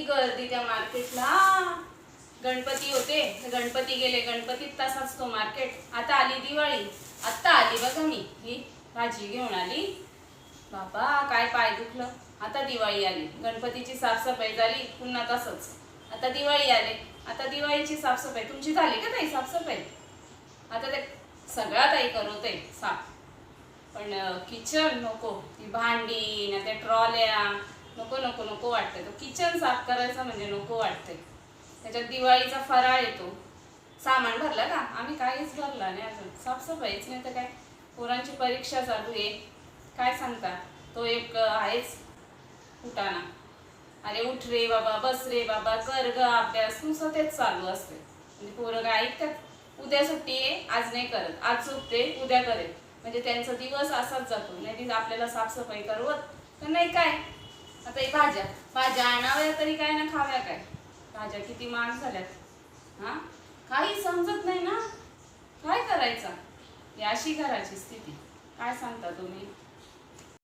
गर्दी त्या मार्केटला. गणपती होते, गणपती गेले, गणपतीत तसाच तो मार्केट. आता आली दिवाळी, आता आली बघा मी ही भाजी घेऊन आली. बाबा काय पाय दुखलं. आता दिवाळी आली, गणपतीची साफसफाई झाली, पुन्हा तसंच. आता दिवाळी आले, आता दिवाळीची साफसफाई. तुमची झाली का ताई साफसफाई? आता ते सगळ्या ताई करवते साफ, पण किचन नको. ती भांडी ना त्या ट्रॉल्या नको नको नको वाटतंय. तो किचन साफ करायचा म्हणजे नको वाटतंय. त्याच्यात दिवाळीचा फराळ येतो. सामान भरलं का? आम्ही काहीच भरला नाही अजून. साफसफाईच नाही तर काय. पोरांची परीक्षा चालू आहे, काय सांगता. तो एक आहेच कुटाणा. अरे उठ रे बाबा, बस रे बाबा, कर ग अभ्यास, नुसतं तेच चालू असते. म्हणजे पोरं काय ऐकतात. उद्या सुट्टी आहे, आज नाही करत, आज चुकते उद्या करेल. म्हणजे त्यांचा दिवस असाच जातो. नाही आपल्याला साफसफाई करवत तर नाही काय. आता ही भाज्या आणाव्या तरी काय ना खाव्या काय. भाज्या किती महाग झाल्यात. हा, काही समजत नाही ना, काय करायचं. ही अशी घराची स्थिती. काय सांगता तुम्ही.